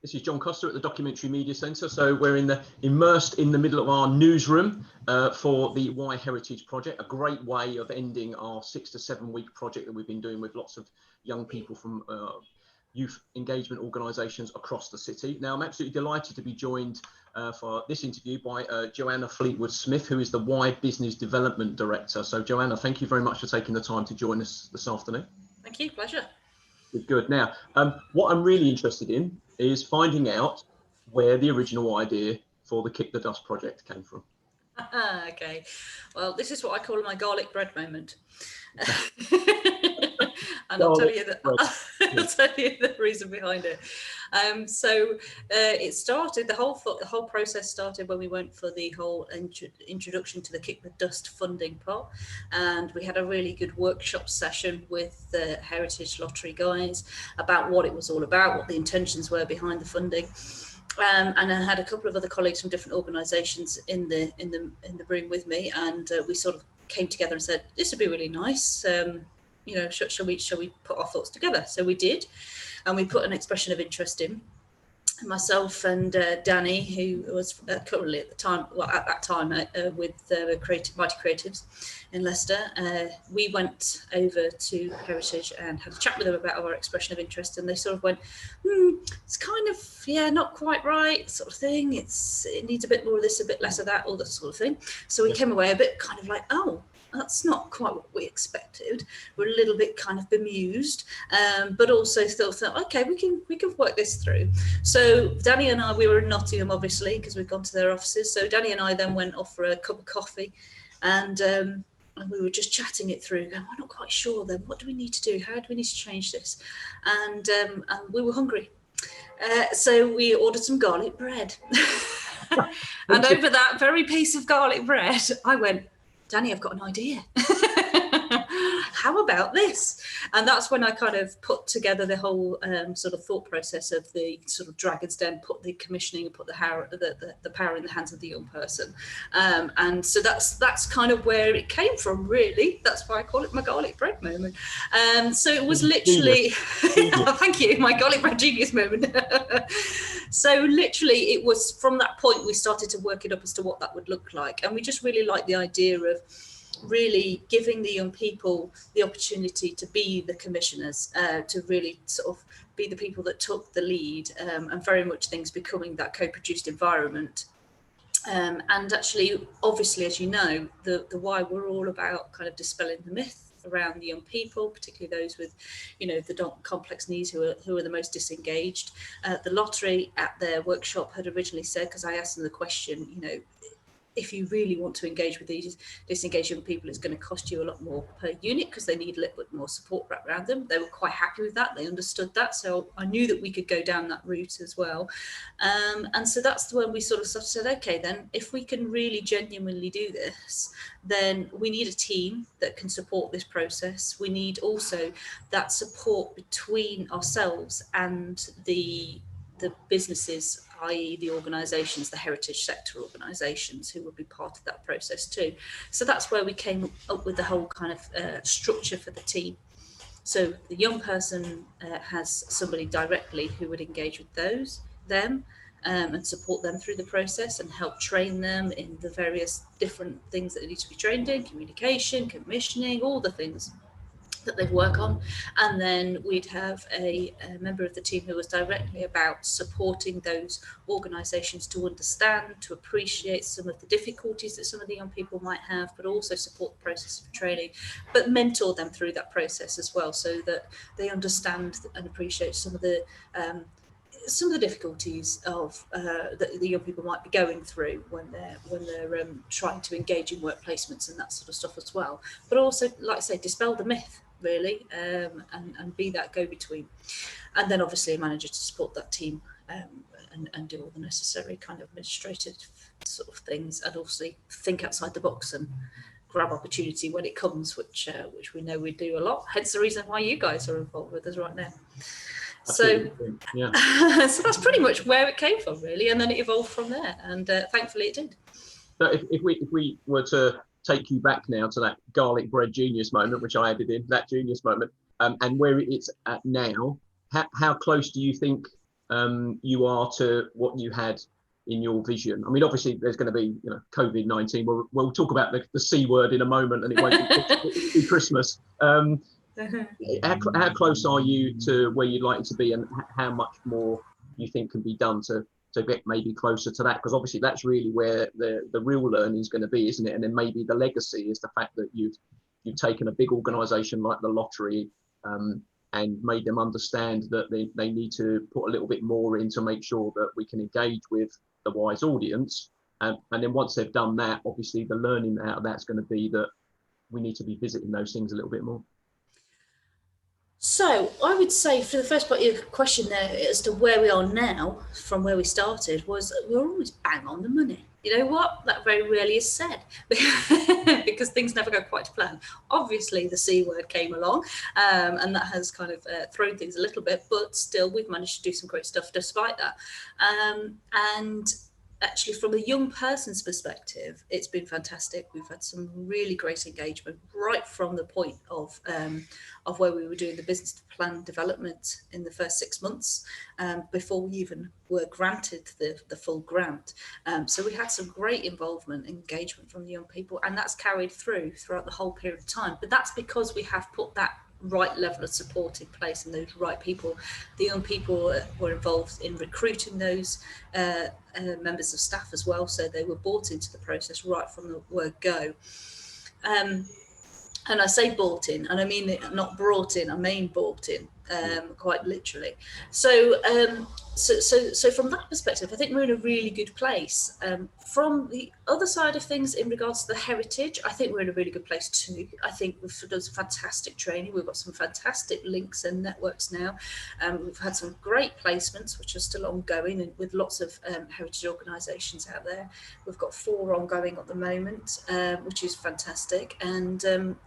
This is John Costa at the Documentary Media Centre. So we're immersed in the middle of our newsroom for the Why Heritage Project, a great way of ending our 6 to 7 week project that we've been doing with lots of young people from youth engagement organisations across the city. Now, I'm absolutely delighted to be joined for this interview by Joanna Fleetwood-Smith, who is the Why Business Development Director. So Joanna, thank you very much for taking the time to join us this afternoon. Thank you, pleasure. Good. Now, what I'm really interested in is finding out where the original idea for the Kick the Dust project came from. Okay, well, this is what I call my garlic bread moment. And I'll tell you the reason behind it. It started, the whole process started when we went for the whole introduction to the Kick the Dust funding pot, and we had a really good workshop session with the Heritage Lottery guys about what it was all about, what the intentions were behind the funding. And I had a couple of other colleagues from different organisations in the room with me, and we sort of came together and said, this would be really nice. You know, shall we put our thoughts together? So we did, and we put an expression of interest in. Myself and Danny, who was currently at that time with Mighty Creatives in Leicester, we went over to Heritage and had a chat with them about our expression of interest, and they sort of went, it's kind of, not quite right, sort of thing. It needs a bit more of this, a bit less of that, all that sort of thing. So we came away a bit kind of like, oh, that's not quite what we expected. We're a little bit kind of bemused, but also still thought, okay, we can work this through. So Danny and I, we were in Nottingham, obviously, because we'd gone to their offices. So Danny and I then went off for a cup of coffee, and we were just chatting it through, going, we're not quite sure then, what do we need to do? How do we need to change this? And we were hungry. So we ordered some garlic bread. And over that very piece of garlic bread, I went, Danny, I've got an idea. How about this? And that's when I kind of put together the whole sort of thought process of the sort of dragon's den, put the commissioning and put the power in the hands of the young person. And so that's kind of where it came from, really. That's why I call it my garlic bread moment. So it was literally, thank you, my garlic bread genius moment. So literally it was from that point we started to work it up as to what that would look like. And we just really liked the idea of really giving the young people the opportunity to be the commissioners, to really sort of be the people that took the lead, and very much things becoming that co-produced environment. And actually, obviously, as you know, the why we're all about kind of dispelling the myth around the young people, particularly those with, the complex needs who are the most disengaged. The lottery at their workshop had originally said, because I asked them the question, if you really want to engage with these disengaged young people, it's going to cost you a lot more per unit because they need a little bit more support wrapped around them. They were quite happy with that. They understood that. So I knew that we could go down that route as well. And so that's when we sort of said, okay, then if we can really genuinely do this, then we need a team that can support this process. We need also that support between ourselves and the businesses, i.e. the organisations, the heritage sector organisations who would be part of that process too. So that's where we came up with the whole kind of structure for the team. So the young person has somebody directly who would engage with them and support them through the process and help train them in the various different things that they need to be trained in, communication, commissioning, all the things that they work on. And then we'd have a member of the team who was directly about supporting those organisations to understand, to appreciate some of the difficulties that some of the young people might have, but also support the process of training, but mentor them through that process as well, so that they understand and appreciate some of the difficulties of that the young people might be going through when they're trying to engage in work placements and that sort of stuff as well. But also, like I say, dispel the myth, really, and be that go-between. And then obviously a manager to support that team and do all the necessary kind of administrative sort of things, and obviously think outside the box and grab opportunity when it comes, which we know we do a lot. Hence the reason why you guys are involved with us right now. So, so that's pretty much where it came from, really, and then it evolved from there, and thankfully it did. So if we were to take you back now to that garlic bread genius moment, which I added in, that genius moment, and where it's at now, how close do you think you are to what you had in your vision? I mean, obviously there's going to be, COVID-19. We'll talk about the C word in a moment, and it won't be Christmas. How close are you to where you'd like it to be, and how much more you think can be done to get maybe closer to that? Because obviously that's really where the real learning is going to be, isn't it? And then maybe the legacy is the fact that you've taken a big organisation like the lottery, and made them understand that they need to put a little bit more in to make sure that we can engage with the wise audience. And then once they've done that, obviously the learning out of that's going to be that we need to be visiting those things a little bit more. So I would say, for the first part of your question there, as to where we are now from where we started, was we're always bang on the money. You know what? That very rarely is said because things never go quite to plan. Obviously, the C word came along, and that has kind of thrown things a little bit, but still we've managed to do some great stuff despite that. And actually, from a young person's perspective, it's been fantastic. We've had some really great engagement right from the point of where we were doing the business plan development in the first 6 months, before we even were granted the full grant. So we had some great involvement and engagement from the young people, and that's carried throughout the whole period of time. But that's because we have put that right level of support in place and those right people. The young people were involved in recruiting those members of staff as well, so they were brought into the process right from the word go. And I say bought in, and I mean it, not brought in, I mean bought in, quite literally. So from that perspective, I think we're in a really good place. From the other side of things, in regards to the heritage, I think we're in a really good place too. I think we've done some fantastic training. We've got some fantastic links and networks now. We've had some great placements, which are still ongoing, and with lots of heritage organisations out there. We've got 4 ongoing at the moment, which is fantastic. And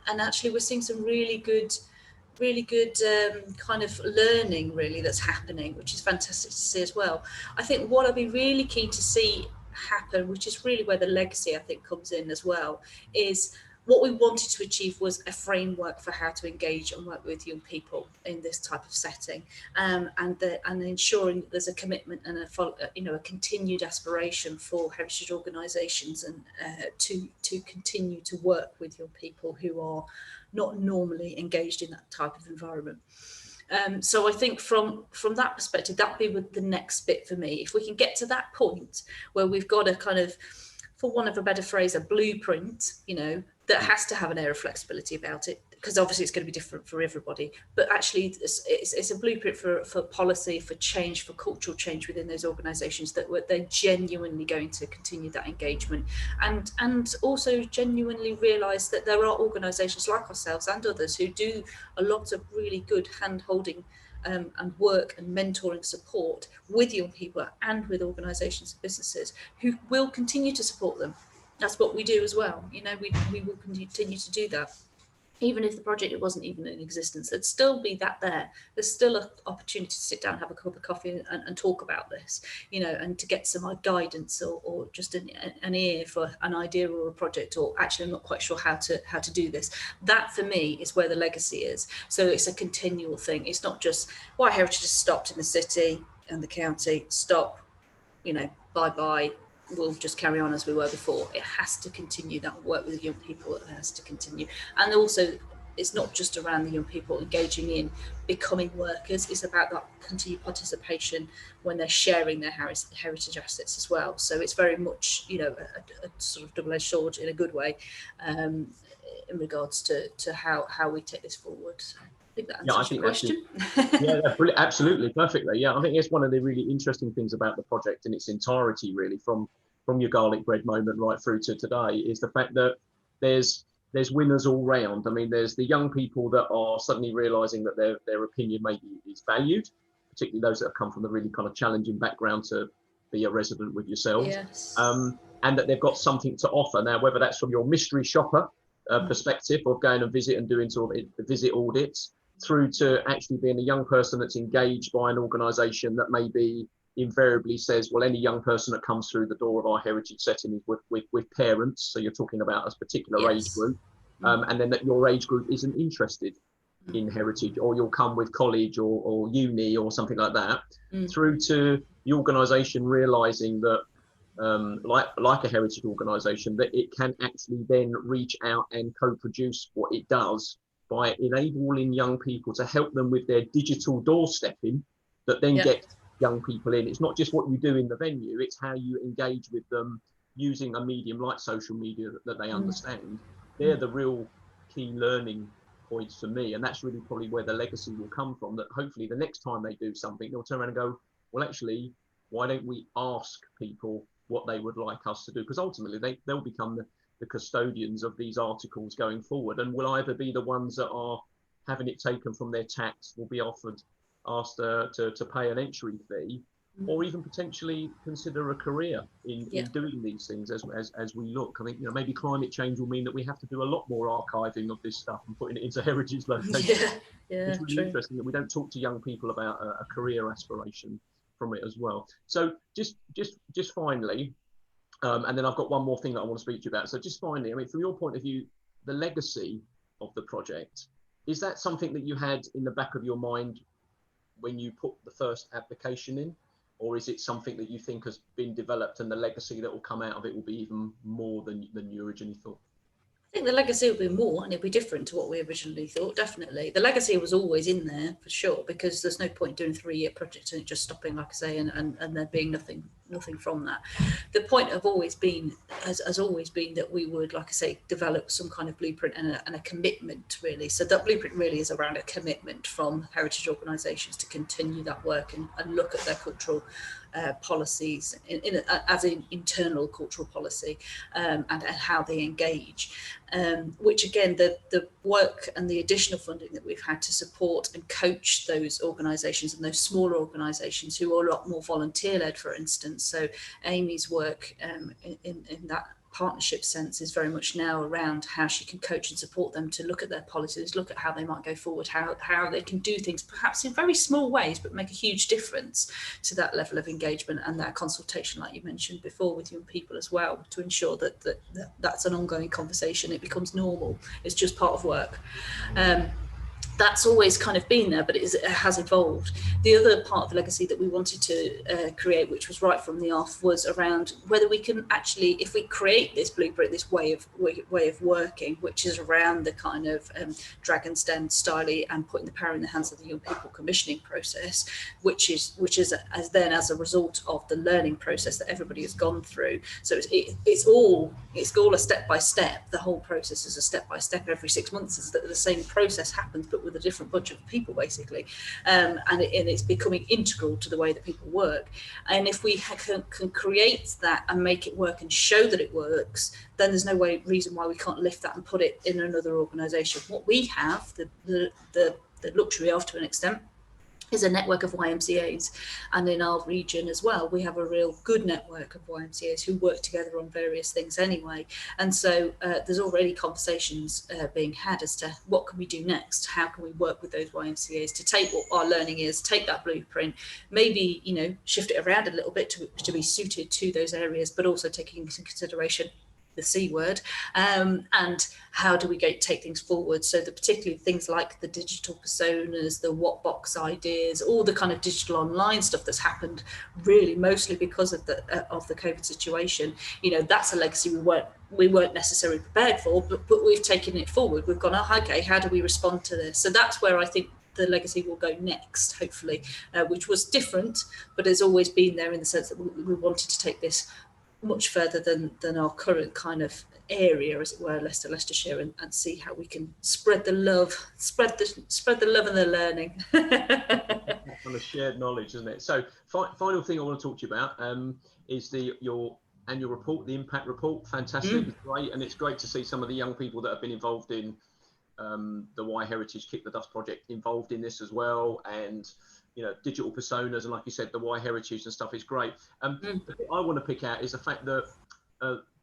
actually, we're seeing some really good kind of learning really that's happening, which is fantastic to see as well. I think what I'd be really keen to see happen, which is really where the legacy I think comes in as well, is what we wanted to achieve was a framework for how to engage and work with young people in this type of setting, and ensuring that there's a commitment and a continued aspiration for heritage organisations and to continue to work with young people who are not normally engaged in that type of environment. So I think from that perspective, that'd be the next bit for me. If we can get to that point where we've got a kind of, for want of a better phrase, a blueprint, that has to have an air of flexibility about it, because obviously it's going to be different for everybody, but actually it's a blueprint for policy, for change, for cultural change within those organisations, that they're genuinely going to continue that engagement, and also genuinely realise that there are organisations like ourselves and others who do a lot of really good hand-holding and work and mentoring support with young people and with organisations and businesses who will continue to support them. That's what we do as well. We will continue to do that. Even if the project wasn't even in existence, there'd still be that there. There's still an opportunity to sit down, have a cup of coffee and talk about this, and to get some guidance or just an ear for an idea or a project, or actually I'm not quite sure how to do this. That for me is where the legacy is. So it's a continual thing. It's not just why heritage has stopped in the city and the county, stop, bye-bye. We'll just carry on as we were before. It has to continue. That work with young people, it has to continue. And also, it's not just around the young people engaging in becoming workers. It's about that continued participation when they're sharing their heritage assets as well. So it's very much, a sort of double-edged sword in a good way, in regards to how we take this forward. So I think that answers your question. Absolutely, perfectly. Yeah, I think it's one of the really interesting things about the project in its entirety, really, from your garlic bread moment right through to today, is the fact that there's winners all round. I mean, there's the young people that are suddenly realising that their opinion maybe is valued, particularly those that have come from a really kind of challenging background to be a resident with yourselves. Yes. And that they've got something to offer. Now, whether that's from your mystery shopper perspective of going and visit and doing sort of visit audits, through to actually being a young person that's engaged by an organisation that maybe invariably says, well, any young person that comes through the door of our heritage setting is with parents. So you're talking about a particular age group, and then that your age group isn't interested. in heritage, or you'll come with college or uni or something like that, through to the organisation realising that, like a heritage organisation, that it can actually then reach out and co-produce what it does by enabling young people to help them with their digital doorstepping that then get young people in. It's not just what you do in the venue, it's how you engage with them using a medium like social media that they understand. They're the real key learning points for me, and that's really probably where the legacy will come from, that hopefully the next time they do something, they'll turn around and go, well, actually, why don't we ask people what they would like us to do? Because ultimately they'll become the custodians of these articles going forward, and will either be the ones that are having it taken from their tax, will be asked to pay an entry fee, or even potentially consider a career in doing these things as we look. I think, maybe climate change will mean that we have to do a lot more archiving of this stuff and putting it into heritage locations. It's really interesting that we don't talk to young people about a career aspiration from it as well. So just finally, and then I've got one more thing that I want to speak to you about. So just finally, I mean, from your point of view, the legacy of the project, is that something that you had in the back of your mind when you put the first application in? Or is it something that you think has been developed and the legacy that will come out of it will be even more than you originally thought? I think the legacy will be more, and it'll be different to what we originally thought. Definitely, the legacy was always in there for sure, because there's no point doing a 3-year project and it just stopping, like I say, and there being nothing from that. The point has always been that we would, like I say, develop some kind of blueprint and a commitment, really. So that blueprint really is around a commitment from heritage organisations to continue that work and look at their cultural policies as an internal cultural policy, and how they engage, which again, the work and the additional funding that we've had to support and coach those organisations and those smaller organisations who are a lot more volunteer led, for instance. So Amy's work in that partnership sense is very much now around how she can coach and support them to look at their policies, look at how they might go forward, how they can do things perhaps in very small ways but make a huge difference to that level of engagement and that consultation, like you mentioned before, with young people as well, to ensure that's an ongoing conversation. It becomes normal, it's just part of work. That's always kind of been there, but it has evolved. The other part of the legacy that we wanted to create, which was right from the off, was around whether we can actually, if we create this blueprint, this way of working, which is around the kind of dragon's den style and putting the power in the hands of the young people commissioning process, which is as a result of the learning process that everybody has gone through. So it's all a step by step. The whole process is a step by step. Every 6 months, is that the same process happens, but with a different bunch of people, basically, and it's becoming integral to the way that people work. And if we can create that and make it work and show that it works, then there's no reason why we can't lift that and put it in another organisation. What we have the luxury of, to an extent, is a network of YMCAs, and in our region as well we have a real good network of YMCAs who work together on various things anyway, and so there's already conversations being had as to what can we do next, how can we work with those YMCAs to take what our learning is, take that blueprint, maybe shift it around a little bit to be suited to those areas, but also taking into consideration the C word, and how do we take things forward, so that particularly things like the digital personas, the what box ideas, all the kind of digital online stuff that's happened really mostly because of the COVID situation, that's a legacy we weren't necessarily prepared for, but we've taken it forward. We've gone, okay, how do we respond to this? So that's where I think the legacy will go next, hopefully, which was different, but has always been there in the sense that we wanted to take this much further than our current kind of area, as it were, Leicestershire, and see how we can spread the love and the learning. On a shared knowledge, isn't it? So final thing I want to talk to you about is your annual report, the impact report. Fantastic. It's great, and it's great to see some of the young people that have been involved in the Y Heritage Kick the Dust project involved in this as well, and digital personas, and like you said, the Y Heritage and stuff is great. The thing I want to pick out is the fact that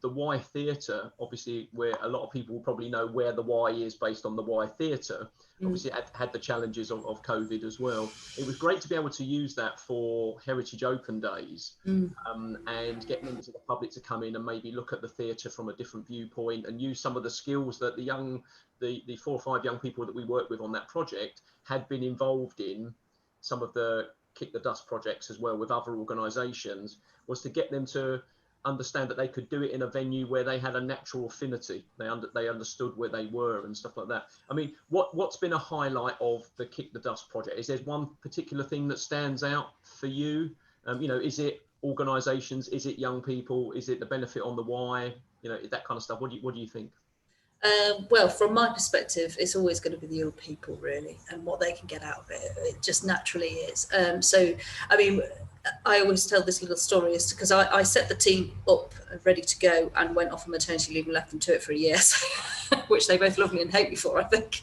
the Y Theatre, obviously, where a lot of people will probably know where the Y is based on the Y Theatre, obviously had the challenges of COVID as well. It was great to be able to use that for Heritage Open Days, and get members of the public to come in and maybe look at the theatre from a different viewpoint and use some of the skills that the 4 or 5 young people that we worked with on that project had been involved in some of the Kick the Dust projects as well with other organisations, was to get them to understand that they could do it in a venue where they had a natural affinity. They understood where they were and stuff like that. I mean, what's been a highlight of the Kick the Dust project? Is there one particular thing that stands out for you? Is it organisations? Is it young people? Is it the benefit on the why? That kind of stuff. What do you think? Well, from my perspective, it's always going to be the young people, really, and what they can get out of it. It just naturally is. I mean, I always tell this little story is because I set the team up ready to go and went off on maternity leave and left them to it for a year, which they both love me and hate me for, I think.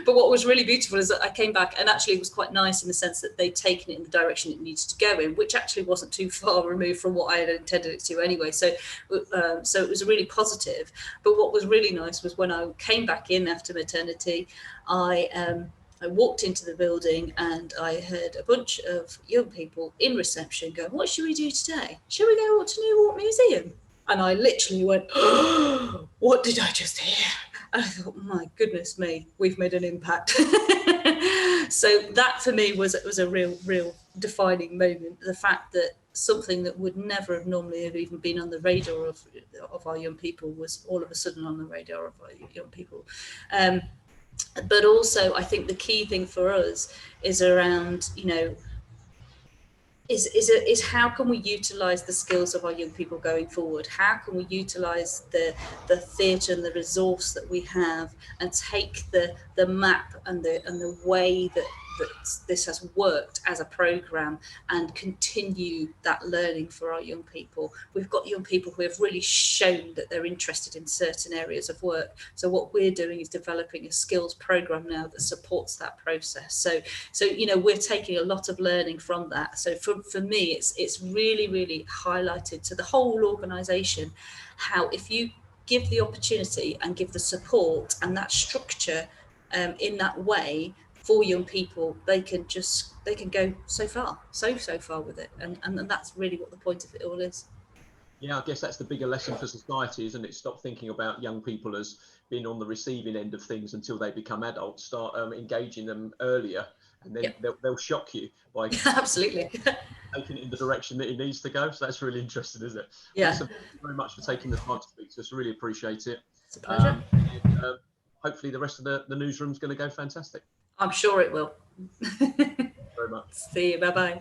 But what was really beautiful is that I came back, and actually it was quite nice in the sense that they'd taken it in the direction it needed to go in, which actually wasn't too far removed from what I had intended it to anyway. So it was really positive. But what was really nice was when I came back in after maternity, I walked into the building and I heard a bunch of young people in reception going, "What should we do today? Shall we go to New Walk Museum?" And I literally went, "Oh, what did I just hear?" And I thought, my goodness me, we've made an impact. So that for me was a real defining moment. The fact that something that would never have normally have even been on the radar of our young people was all of a sudden on the radar of our young people. But also, I think the key thing for us is around, is how can we utilise the skills of our young people going forward? How can we utilise the theatre and the resource that we have and take the map and the way that this has worked as a programme and continue that learning for our young people? We've got young people who have really shown that they're interested in certain areas of work. So what we're doing is developing a skills programme now that supports that process. So we're taking a lot of learning from that. So for me, it's really highlighted to the whole organisation how if you give the opportunity and give the support and that structure in that way for young people, they can go so far with it, and that's really what the point of it all is. Yeah, I guess that's the bigger lesson for society, isn't it? Stop thinking about young people as being on the receiving end of things until they become adults. Start engaging them earlier, and then they'll shock you by absolutely taking it in the direction that it needs to go. So that's really interesting, isn't it? Yeah. Listen, thank you very much for taking the time to speak to us. Really appreciate it. It's a pleasure. Hopefully the rest of the newsroom's going to go fantastic. I'm sure it will. Thank you very much. See you. Bye-bye.